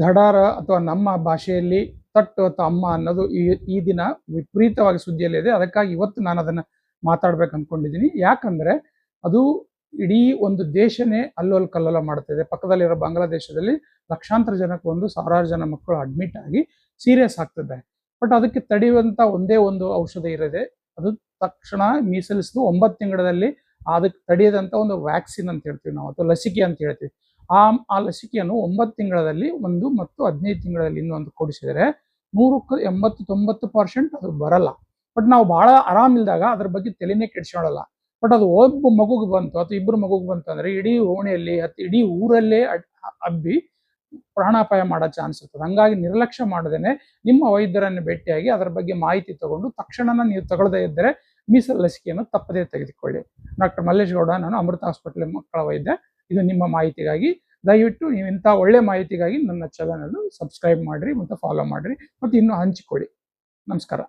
ದಡಾರ ಅಥವಾ ನಮ್ಮ ಭಾಷೆಯಲ್ಲಿ ತಟ್ಟು ಅಥವಾ ಅಮ್ಮ ಅನ್ನೋದು ಈ ದಿನ ವಿಪರೀತವಾಗಿ ಸುದ್ದಿಯಲ್ಲಿದೆ. ಅದಕ್ಕಾಗಿ ಇವತ್ತು ನಾನು ಅದನ್ನು ಮಾತಾಡ್ಬೇಕು ಅಂದ್ಕೊಂಡಿದ್ದೀನಿ. ಯಾಕಂದರೆ ಅದು ಇಡೀ ಒಂದು ದೇಶನೇ ಅಲ್ಲೋಲ ಕಲ್ಲೋಲ ಮಾಡ್ತಿದೆ. ಪಕ್ಕದಲ್ಲಿರೋ ಬಾಂಗ್ಲಾದೇಶದಲ್ಲಿ ಲಕ್ಷಾಂತರ ಜನಕ್ಕೆ ಸಾವಿರಾರು ಜನ ಮಕ್ಕಳು ಅಡ್ಮಿಟ್ ಆಗಿ ಸೀರಿಯಸ್ ಆಗ್ತಿದ್ದಾರೆ. ಬಟ್ ಅದಕ್ಕೆ ತಡೆಯುವಂಥ ಒಂದೇ ಒಂದು ಔಷಧ ಇರೋದೆ, ಅದು ತಕ್ಷಣ ಮೀಸಲಿಸಿದು 9 ತಿಂಗಳಲ್ಲಿ ಅದಕ್ಕೆ ತಡೆಯದಂಥ ಒಂದು ವ್ಯಾಕ್ಸಿನ್ ಅಂತ ಹೇಳ್ತೀವಿ ನಾವು, ಅಥವಾ ಲಸಿಕೆ ಅಂತ ಹೇಳ್ತೀವಿ. ಆ ಲಸಿಕೆಯನ್ನು 9 ತಿಂಗಳಲ್ಲಿ ಒಂದು ಮತ್ತು 15 ತಿಂಗಳಲ್ಲಿ ಇನ್ನೊಂದು ಕೊಡಿಸಿದರೆ 100ಕ್ಕೆ 80-90% ಅದು ಬರಲ್ಲ. ಬಟ್ ನಾವು ಭಾಳ ಆರಾಮಿಲ್ದಾಗ ಅದ್ರ ಬಗ್ಗೆ ತಲೆನೇ ಕೆಡಿಸ್ಕೊಳ್ಳಲ್ಲ. ಬಟ್ ಅದು ಒಬ್ಬ ಮಗುಗೆ ಬಂತು ಅಥವಾ ಇಬ್ಬರು ಮಗುಗೆ ಬಂತು ಅಂದರೆ ಇಡೀ ಓಣಿಯಲ್ಲಿ ಇಡೀ ಊರಲ್ಲೇ ಹಬ್ಬಿ ಪ್ರಾಣಾಪಾಯ ಮಾಡೋ ಚಾನ್ಸ್ ಇರ್ತದೆ. ಹಂಗಾಗಿ ನಿರ್ಲಕ್ಷ್ಯ ಮಾಡದೇನೆ ನಿಮ್ಮ ವೈದ್ಯರನ್ನು ಭೇಟಿಯಾಗಿ ಅದರ ಬಗ್ಗೆ ಮಾಹಿತಿ ತಗೊಂಡು ತಕ್ಷಣ ನೀವು ತಗೊಳ್ಳದೇ ಇದ್ದರೆ ಮೀಸಲು ಲಸಿಕೆಯನ್ನು ತಪ್ಪದೇ ತೆಗೆದುಕೊಳ್ಳಿ. ಡಾಕ್ಟರ್ ಮಲ್ಲೇಶ್ ಗೌಡ, ನಾನು ಅಮೃತ ಹಾಸ್ಪಿಟಲ್ ಮಕ್ಕಳ ವೈದ್ಯ. ಇದು ನಿಮ್ಮ ಮಾಹಿತಿಗಾಗಿ. ದಯವಿಟ್ಟು ನೀವು ಇಂಥ ಒಳ್ಳೆ ಮಾಹಿತಿಗಾಗಿ ನನ್ನ ಚಾನಲ್ ಸಬ್ಸ್ಕ್ರೈಬ್ ಮಾಡಿರಿ ಮತ್ತು ಫಾಲೋ ಮಾಡಿರಿ ಮತ್ತು ಇನ್ನೂ ಹಂಚಿಕೊಳ್ಳಿ. ನಮಸ್ಕಾರ.